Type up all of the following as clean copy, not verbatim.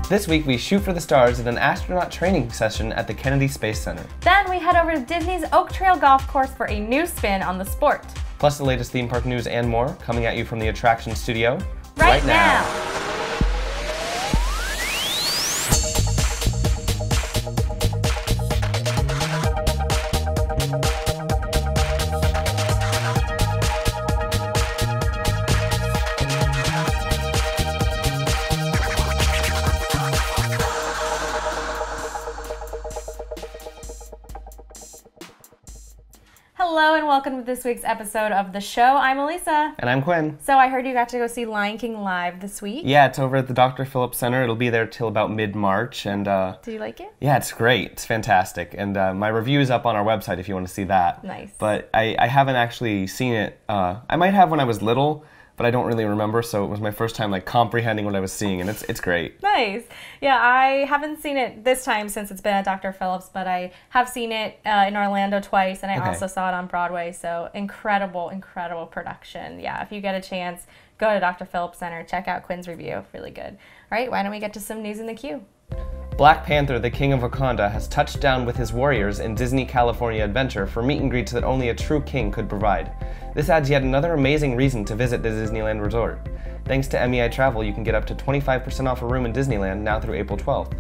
This week, we shoot for the stars at an astronaut training session at the Kennedy Space Center. Then we head over to Disney's Oak Trail Golf Course for a new spin on the sport. Plus the latest theme park news and more coming at you from the attraction studio Right now. Hello and welcome to this week's episode of the show. I'm Elisa. And I'm Quinn. So I heard you got to go see Lion King live this week. Yeah, it's over at the Dr. Phillips Center. It'll be there till about mid-March. And Did you like it? yeah, it's great. It's fantastic. And my review is up on our website if you want to see that. Nice. But I haven't actually seen it. I might have when I was little, but I don't really remember. So it was my first time comprehending what I was seeing, and it's great. Nice. Yeah, I haven't seen it this time since it's been at Dr. Phillips, but I have seen it in Orlando twice, and I also saw it on Broadway. So incredible, incredible production. Yeah, if you get a chance, go to Dr. Phillips Center. Check out Quinn's review. Really good. All right, why don't we get to some news in the queue? Black Panther, the King of Wakanda, has touched down with his warriors in Disney California Adventure for meet and greets that only a true king could provide. This adds yet another amazing reason to visit the Disneyland Resort. Thanks to MEI Travel, you can get up to 25% off a room in Disneyland now through April 12th.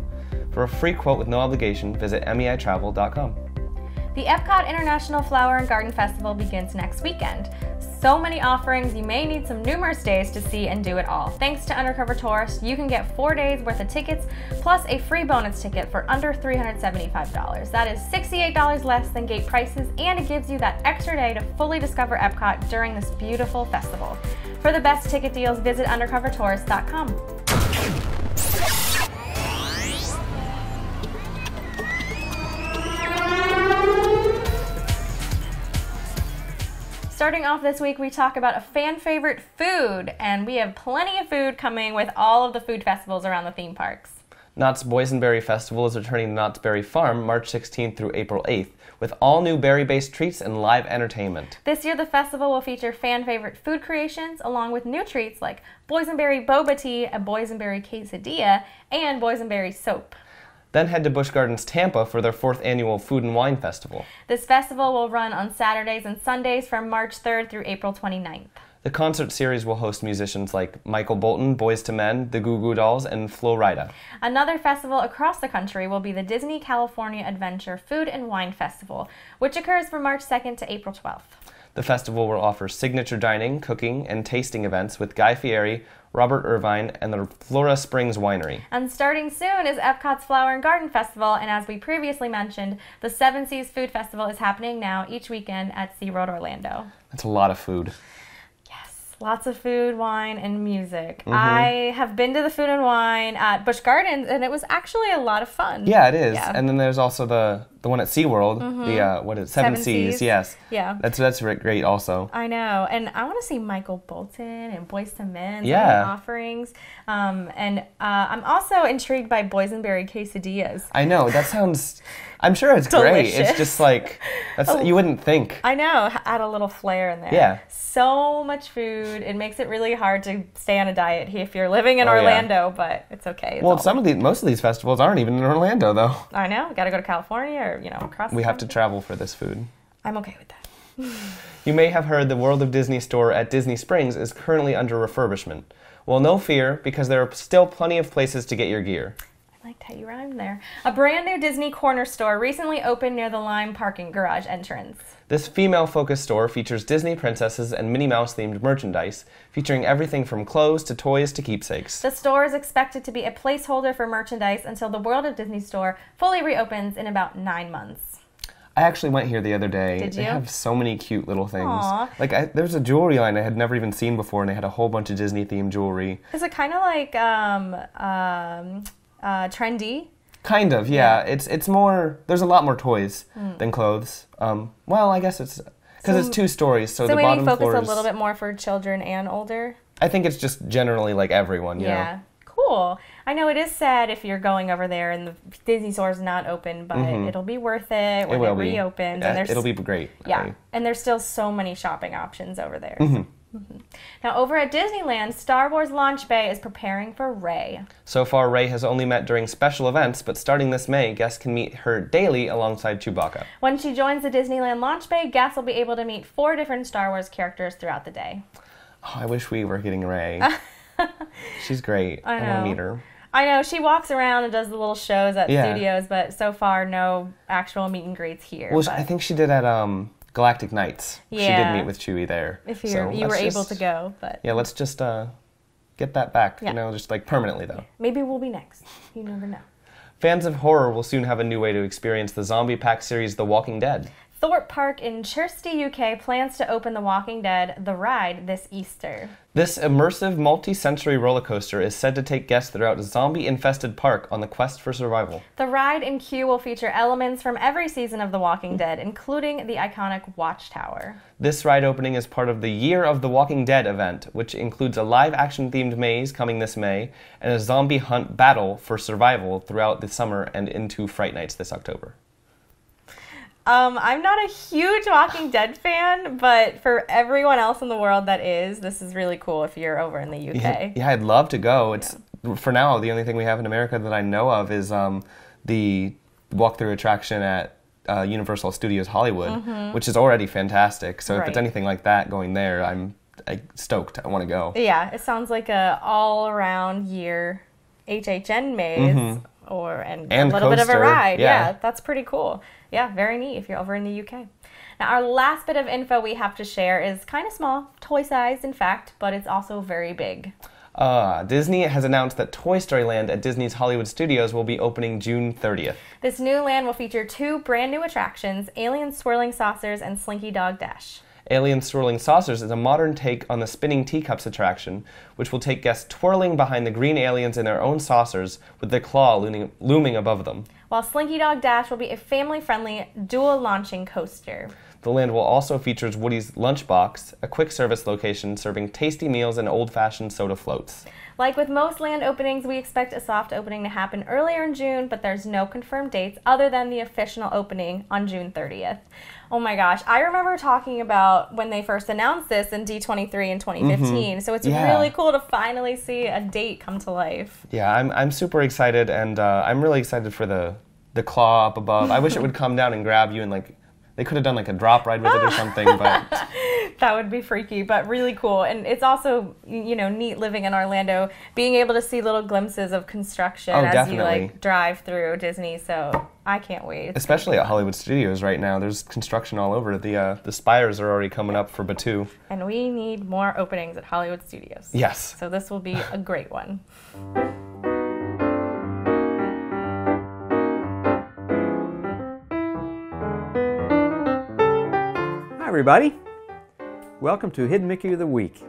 For a free quote with no obligation, visit meitravel.com. The Epcot International Flower and Garden Festival begins next weekend. So many offerings, you may need some numerous days to see and do it all. Thanks to Undercover Tourist, you can get 4 days worth of tickets plus a free bonus ticket for under $375. That is $68 less than gate prices, and it gives you that extra day to fully discover Epcot during this beautiful festival. For the best ticket deals, visit undercovertourist.com. Starting off this week, we talk about a fan favorite food, and we have plenty of food coming with all of the food festivals around the theme parks. Knott's Boysenberry Festival is returning to Knott's Berry Farm March 16th through April 8th with all new berry-based treats and live entertainment. This year, the festival will feature fan favorite food creations along with new treats like Boysenberry Boba Tea, a Boysenberry Quesadilla, and Boysenberry Soap. Then head to Busch Gardens Tampa for their 4th annual Food and Wine Festival. This festival will run on Saturdays and Sundays from March 3rd through April 29th. The concert series will host musicians like Michael Bolton, Boyz II Men, the Goo Goo Dolls, and Flo Rida. Another festival across the country will be the Disney California Adventure Food and Wine Festival, which occurs from March 2nd to April 12th. The festival will offer signature dining, cooking, and tasting events with Guy Fieri, Robert Irvine, and the Flora Springs Winery. And starting soon is Epcot's Flower and Garden Festival, and as we previously mentioned, the Seven Seas Food Festival is happening now each weekend at SeaWorld Orlando. That's a lot of food. Lots of food, wine, and music. I have been to the food and wine at Busch Gardens, and it was actually a lot of fun. Yeah, it is. Yeah. And then there's also the one at SeaWorld, the Seven Seas. Yes. Yeah. That's great also. I know. And I want to see Michael Bolton and Boyz II Men. Yeah. Offerings. And I'm also intrigued by Boysenberry Quesadillas. I know. That sounds... I'm sure it's great. It's just you wouldn't think. I know. Add a little flair in there. Yeah. So much food. It makes it really hard to stay on a diet if you're living in Orlando, but it's okay. Most of these festivals aren't even in Orlando, though. I know. Got to go to California or, across the We have to travel for this food. I'm okay with that. You may have heard the World of Disney store at Disney Springs is currently under refurbishment. Well, no fear, because there are still plenty of places to get your gear. I liked how you rhymed there. A brand new Disney Corner store recently opened near the Lime parking garage entrance. This female-focused store features Disney princesses and Minnie Mouse-themed merchandise, featuring everything from clothes to toys to keepsakes. The store is expected to be a placeholder for merchandise until the World of Disney store fully reopens in about 9 months. I actually went here the other day. Did you? They have so many cute little things. Aww. There's a jewelry line I had never even seen before, and they had a whole bunch of Disney-themed jewelry. Is it kind of like trendy? Kind of, yeah. It's more. There's a lot more toys than clothes. Well, I guess it's because it's 2 stories, so the bottom floor is... So maybe focus a little bit more for children and older? I think it's just generally like everyone, you know? Cool. I know it is sad if you're going over there and the Disney store is not open, but it'll be worth it when it reopens. Yeah, it'll be great. Yeah, and there's still so many shopping options over there. Now, over at Disneyland, Star Wars Launch Bay is preparing for Rey. So far, Rey has only met during special events, but starting this May, guests can meet her daily alongside Chewbacca. When she joins the Disneyland Launch Bay, guests will be able to meet 4 different Star Wars characters throughout the day. Oh, I wish we were getting Rey. She's great. I know. want to meet her. I know, she walks around and does the little shows at studios, but so far, no actual meet and greets here. Well, I think she did at Galactic Nights. Yeah. She did meet with Chewie there. If you were able to go, but yeah, let's just get that back. You know, just like permanently though. Maybe we'll be next. You never know. Fans of horror will soon have a new way to experience the zombie pack series The Walking Dead. Thorpe Park in Chertsey, UK plans to open The Walking Dead, The Ride, this Easter. This immersive multi-sensory roller coaster is said to take guests throughout a zombie-infested park on the quest for survival. The ride and queue will feature elements from every season of The Walking Dead, including the iconic Watchtower. This ride opening is part of the Year of the Walking Dead event, which includes a live-action themed maze coming this May and a zombie hunt battle for survival throughout the summer and into Fright Nights this October. I'm not a huge Walking Dead fan, but for everyone else in the world that is, this is really cool if you're over in the UK. Yeah, I'd love to go. It's for now, the only thing we have in America that I know of is the walkthrough attraction at Universal Studios Hollywood, which is already fantastic. So if it's anything like that going there, I'm stoked. I want to go. Yeah, it sounds like a all-around year HHN maze. And a little bit of a ride. Yeah, that's pretty cool. Yeah, very neat if you're over in the UK. Now, our last bit of info we have to share is kind of small, toy-sized in fact, but it's also very big. Disney has announced that Toy Story Land at Disney's Hollywood Studios will be opening June 30th. This new land will feature 2 brand new attractions, Alien Swirling Saucers and Slinky Dog Dash. Alien Swirling Saucers is a modern take on the Spinning Teacups attraction, which will take guests twirling behind the green aliens in their own saucers with their claw looming above them. While Slinky Dog Dash will be a family-friendly dual launching coaster. The land will also feature Woody's Lunchbox, a quick service location serving tasty meals and old-fashioned soda floats. Like with most land openings, we expect a soft opening to happen earlier in June, but there's no confirmed dates other than the official opening on June 30th. Oh my gosh, I remember talking about when they first announced this in D23 in 2015, so it's really cool to finally see a date come to life. Yeah, I'm super excited, and I'm really excited for the claw up above. I wish it would come down and grab you and they could have done like a drop ride with it or something, but that would be freaky, but really cool. And it's also, neat living in Orlando, being able to see little glimpses of construction as you drive through Disney. So I can't wait. Especially at Hollywood Studios right now. There's construction all over. The spires are already coming up for Batuu. And we need more openings at Hollywood Studios. Yes. So this will be a great one. Hi everybody, welcome to Hidden Mickey of the Week.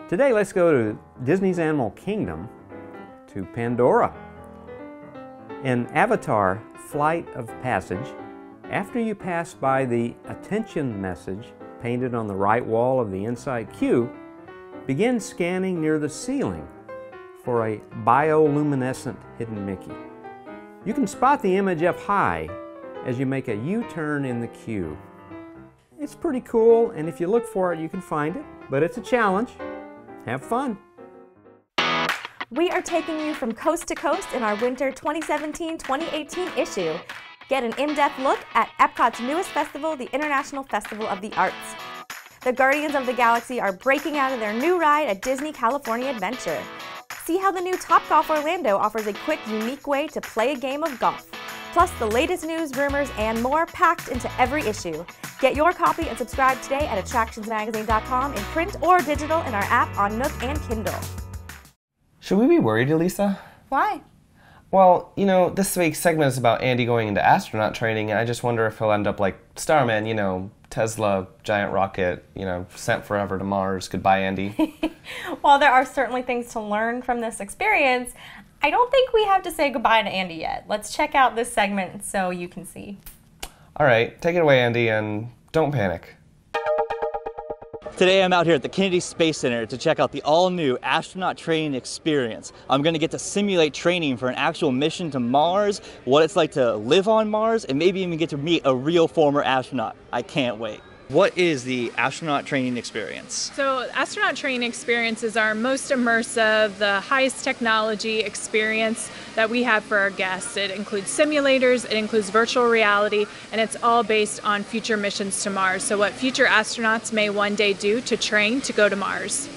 Today let's go to Disney's Animal Kingdom, to Pandora. In Avatar Flight of Passage, after you pass by the attention message painted on the right wall of the inside queue, begin scanning near the ceiling for a bioluminescent Hidden Mickey. You can spot the image up high as you make a U-turn in the queue. It's pretty cool, and if you look for it, you can find it, but it's a challenge. Have fun. We are taking you from coast to coast in our winter 2017-2018 issue. Get an in-depth look at Epcot's newest festival, the International Festival of the Arts. The Guardians of the Galaxy are breaking out of their new ride at Disney California Adventure. See how the new Topgolf Orlando offers a quick, unique way to play a game of golf. Plus the latest news, rumors, and more packed into every issue. Get your copy and subscribe today at attractionsmagazine.com in print or digital in our app on Nook and Kindle. Should we be worried, Elisa? Why? Well, this week's segment is about Andy going into astronaut training, and I just wonder if he'll end up like Starman, Tesla, giant rocket, sent forever to Mars. Goodbye, Andy. While there are certainly things to learn from this experience, I don't think we have to say goodbye to Andy yet. Let's check out this segment so you can see. All right, take it away, Andy, and don't panic. Today I'm out here at the Kennedy Space Center to check out the all-new astronaut training experience. I'm going to get to simulate training for an actual mission to Mars, what it's like to live on Mars, and maybe even get to meet a real former astronaut. I can't wait. What is the astronaut training experience? So astronaut training experience is our most immersive, the highest technology experience that we have for our guests. It includes simulators, it includes virtual reality, and it's all based on future missions to Mars. So what future astronauts may one day do to train to go to Mars.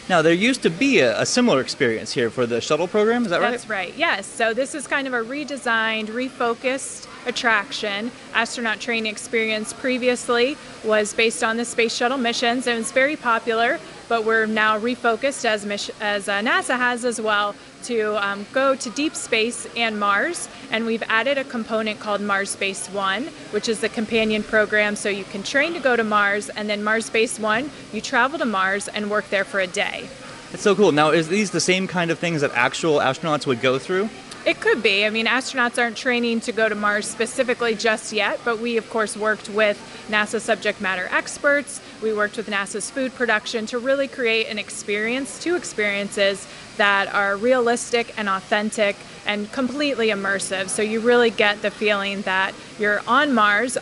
Now, there used to be a similar experience here for the shuttle program, is that right? That's right, yes. So this is kind of a redesigned, refocused attraction. Astronaut training experience previously was based on the space shuttle missions, and it's very popular, but we're now refocused, as NASA has as well, to go to deep space and Mars, and we've added a component called Mars Base 1, which is the companion program, so you can train to go to Mars, and then Mars Base 1, you travel to Mars and work there for a day. It's so cool. Now, is these the same kind of things that actual astronauts would go through? It could be. I mean, astronauts aren't training to go to Mars specifically just yet, but we, of course, worked with NASA subject matter experts. We worked with NASA's food production to really create an experience, two experiences that are realistic and authentic and completely immersive. So you really get the feeling that you're on Mars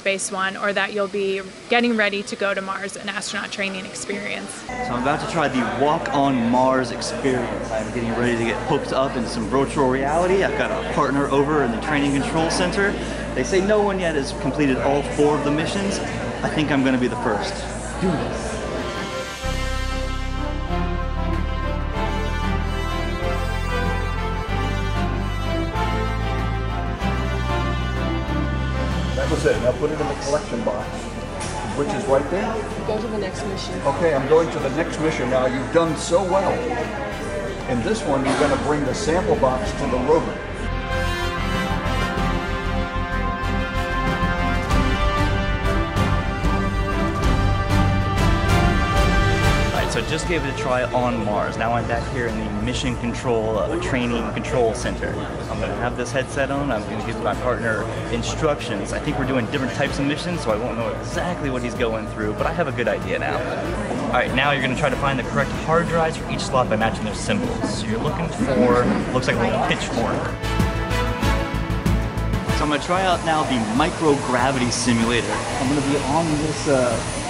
Base 1, or that you'll be getting ready to go to Mars, an astronaut training experience. So I'm about to try the Walk on Mars experience. I'm getting ready to get hooked up in some virtual reality. I've got a partner over in the Training Control Center. They say no one yet has completed all 4 of the missions. I think I'm going to be the first. Do this. That was it. Now put it in the collection box, which is right there. Go to the next mission. Okay, I'm going to the next mission now. You've done so well. In this one, you're going to bring the sample box to the rover. So I just gave it a try on Mars. Now I'm back here in the Mission Control Training Control Center. I'm going to have this headset on. I'm going to give my partner instructions. I think we're doing different types of missions, so I won't know exactly what he's going through, but I have a good idea now. All right, now you're going to try to find the correct hard drives for each slot by matching their symbols. So you're looking for, looks like a little pitchfork. So I'm going to try out now the microgravity simulator. I'm going to be on this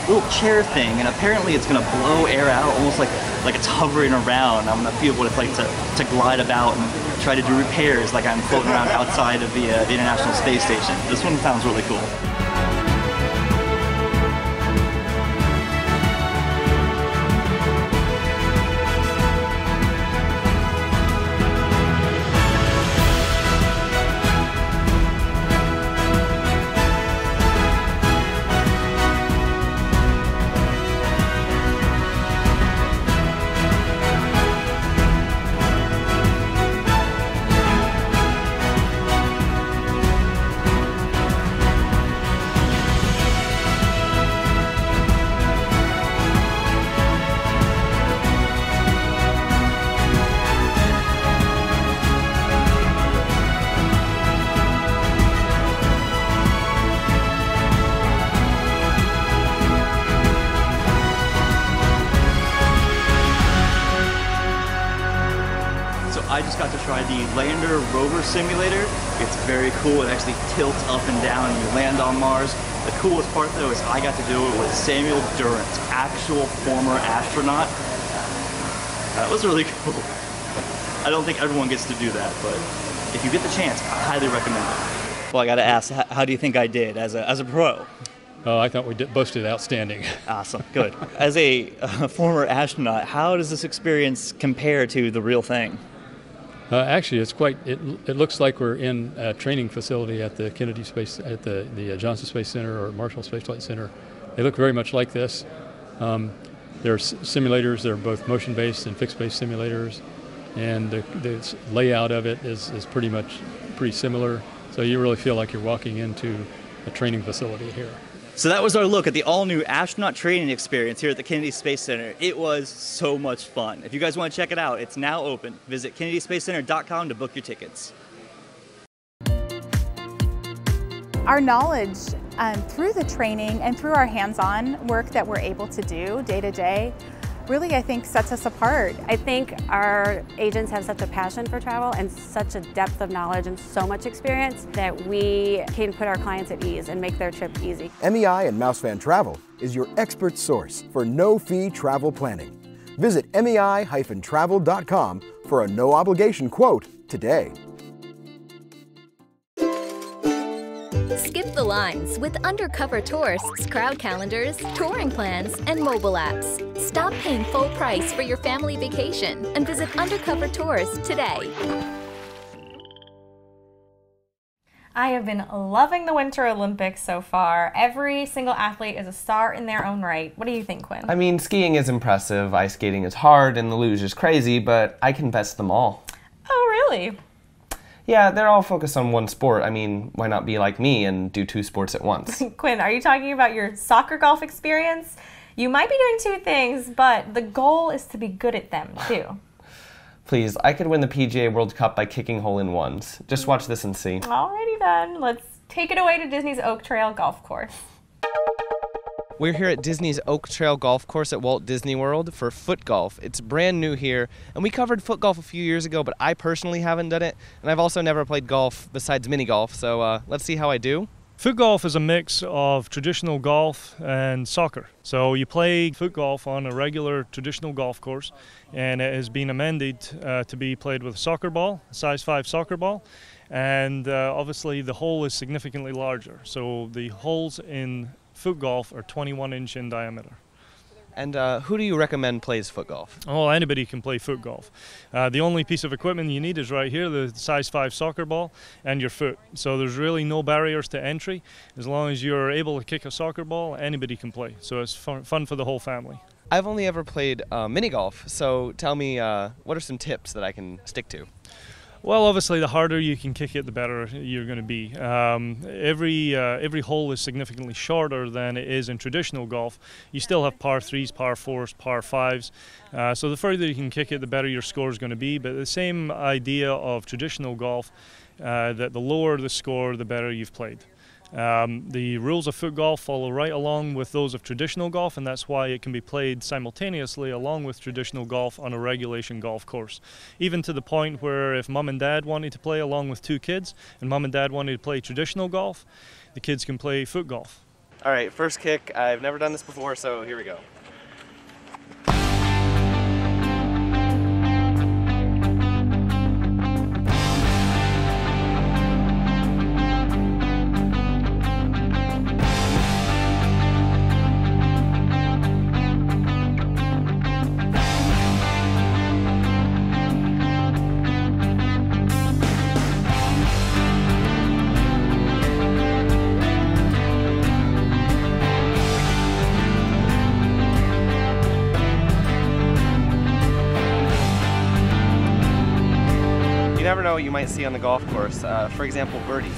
little chair thing, and apparently it's going to blow air out almost like it's hovering around. I'm going to feel what it's like to glide about and try to do repairs like I'm floating around outside of the International Space Station. This one sounds really cool. I just got to try the Lander Rover Simulator. It's very cool. It actually tilts up and down and you land on Mars. The coolest part though is I got to do it with Samuel Durant, actual former astronaut. That was really cool. I don't think everyone gets to do that, but if you get the chance, I highly recommend it. Well, I gotta ask, how do you think I did as a pro? Oh, I thought we both did outstanding. Awesome, good. As a former astronaut, how does this experience compare to the real thing? Actually, it looks like we're in a training facility at the Kennedy Space, at the Johnson Space Center or Marshall Space Flight Center. They look very much like this. There are simulators that are both motion-based and fixed-based simulators, and the layout of it is pretty similar. So you really feel like you're walking into a training facility here. So that was our look at the all-new astronaut training experience here at the Kennedy Space Center. It was so much fun. If you guys want to check it out, it's now open. Visit KennedySpaceCenter.com to book your tickets. Our knowledge through the training and through our hands-on work that we're able to do day to day really, I think, sets us apart. I think our agents have such a passion for travel and such a depth of knowledge and so much experience that we can put our clients at ease and make their trip easy. MEI and Mousefan Travel is your expert source for no-fee travel planning. Visit MEI-travel.com for a no-obligation quote today. Skip the lines with Undercover Tourists crowd calendars, touring plans, and mobile apps. Stop paying full price for your family vacation and visit Undercover Tours today. I have been loving the Winter Olympics so far. Every single athlete is a star in their own right. What do you think, Quinn? I mean, skiing is impressive, ice skating is hard, and the luge is crazy, but I can best them all. Oh, really? Yeah, they're all focused on one sport. I mean, why not be like me and do 2 sports at once? Quinn, are you talking about your soccer golf experience? You might be doing 2 things, but the goal is to be good at them, too. Please, I could win the PGA World Cup by kicking hole-in-ones. Just watch this and see. Alrighty then, let's take it away to Disney's Oak Trail Golf Course. We're here at Disney's Oak Trail Golf Course at Walt Disney World for foot golf. It's brand new here, and we covered foot golf a few years ago, but I personally haven't done it, and I've also never played golf besides mini golf, so let's see how I do. Foot golf is a mix of traditional golf and soccer. So you play foot golf on a regular traditional golf course, and it has been amended to be played with a soccer ball, a size 5 soccer ball, and obviously the hole is significantly larger. So the holes in foot golf are 21-inch in diameter. And who do you recommend plays foot golf? Oh, anybody can play foot golf. The only piece of equipment you need is right here, the size 5 soccer ball and your foot. So there's really no barriers to entry. As long as you're able to kick a soccer ball, anybody can play. So it's fun for the whole family. I've only ever played mini golf, so tell me what are some tips that I can stick to? Well, obviously, the harder you can kick it, the better you're going to be. Every hole is significantly shorter than it is in traditional golf. You still have par 3s, par 4s, par 5s. So the further you can kick it, the better your score is going to be. But the same idea of traditional golf, that the lower the score, the better you've played. The rules of foot golf follow right along with those of traditional golf, and that's why it can be played simultaneously along with traditional golf on a regulation golf course. Even to the point where if mom and dad wanted to play along with 2 kids and mom and dad wanted to play traditional golf, the kids can play foot golf. All right, first kick. I've never done this before, so here we go. You never know what you might see on the golf course. For example, birdies.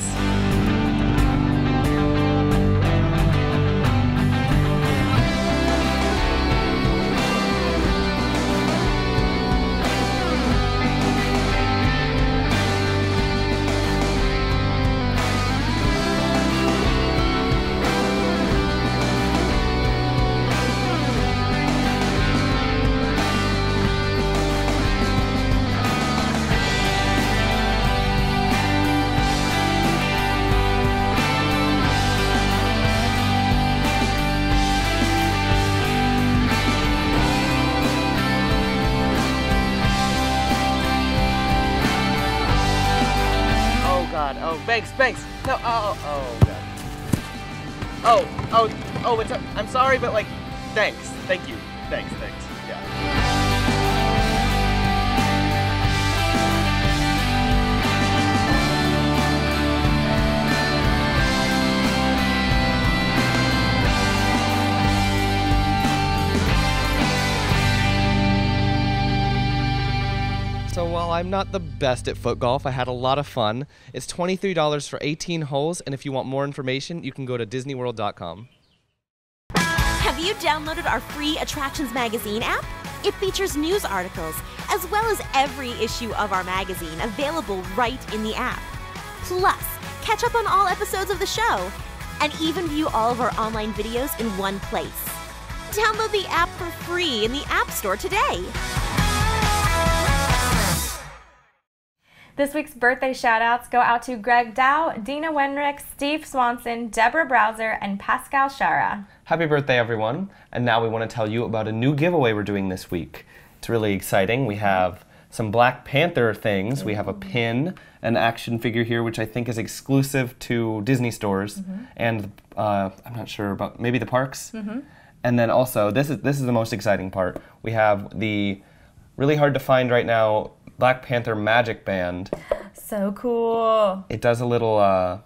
Oh, Banks, no, oh, God. Oh, it's, I'm sorry, but like, thanks, thank you, thanks, yeah. So while I'm not the best at foot golf, I had a lot of fun. It's $23 for 18 holes, and if you want more information, you can go to disneyworld.com. Have you downloaded our free Attractions Magazine app? It features news articles, as well as every issue of our magazine available right in the app. Plus, catch up on all episodes of the show, and even view all of our online videos in one place. Download the app for free in the App Store today. This week's birthday shout-outs go out to Greg Dow, Dina Wenrick, Steve Swanson, Deborah Browser, and Pascal Shara. Happy birthday, everyone. And now we want to tell you about a new giveaway we're doing this week. It's really exciting. We have some Black Panther things. We have a pin, an action figure here, which I think is exclusive to Disney stores, and I'm not sure about maybe the parks. And then also, this is the most exciting part. We have the really hard to find right now Black Panther Magic Band. So cool. It does a little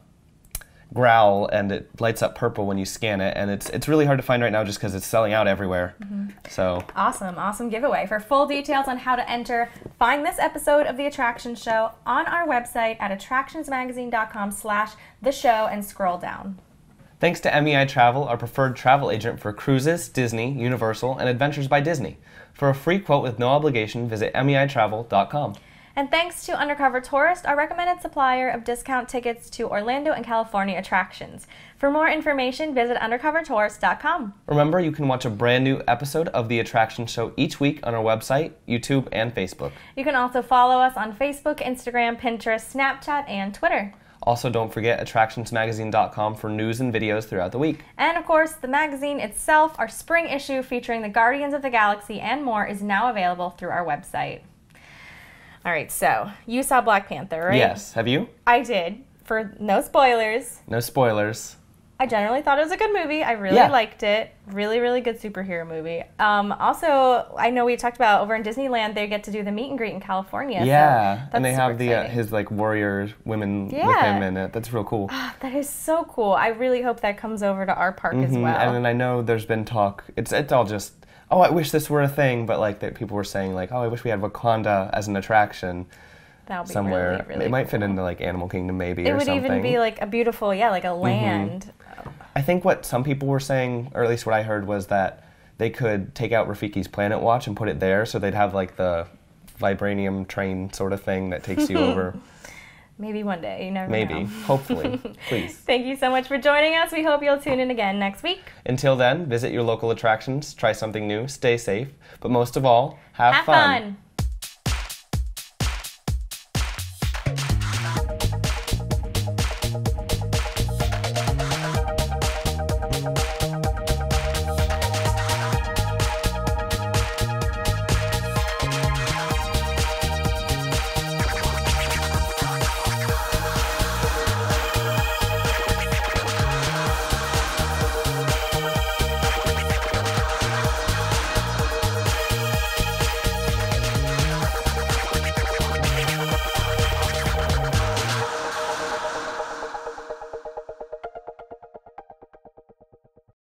growl and it lights up purple when you scan it, and it's really hard to find right now just because it's selling out everywhere. So awesome giveaway. For full details on how to enter, find this episode of The Attraction Show on our website at attractionsmagazine.com/the-show and scroll down. Thanks to MEI Travel, our preferred travel agent for cruises, Disney, Universal, and Adventures by Disney. For a free quote with no obligation, visit MEItravel.com. And thanks to Undercover Tourist, our recommended supplier of discount tickets to Orlando and California attractions. For more information, visit undercovertourist.com. Remember, you can watch a brand new episode of The Attraction Show each week on our website, YouTube, and Facebook. You can also follow us on Facebook, Instagram, Pinterest, Snapchat, and Twitter. Also, don't forget attractionsmagazine.com for news and videos throughout the week. And of course, the magazine itself, our spring issue featuring the Guardians of the Galaxy and more, is now available through our website. All right, so you saw Black Panther, right? Yes. Have you? I did. For no spoilers. No spoilers. I generally thought it was a good movie. I really liked it. Really, really good superhero movie. Also, I know we talked about over in Disneyland, they get to do the meet and greet in California. Yeah, so and they have his like warrior women with him in it. That's real cool. That is so cool. I really hope that comes over to our park as well. And then I know there's been talk. It's all just, oh, I wish this were a thing, but like that people were saying like, oh, I wish we had Wakanda as an attraction. That would be somewhere. Really, really it might cool. fit into like Animal Kingdom maybe it or something. It would even be like a beautiful, like a land. I think what some people were saying, or at least what I heard, was that they could take out Rafiki's Planet Watch and put it there, so they'd have like the vibranium train sort of thing that takes you over. Maybe one day, you never know. Maybe, hopefully, please. Thank you so much for joining us. We hope you'll tune in again next week. Until then, visit your local attractions, try something new, stay safe, but most of all, have fun.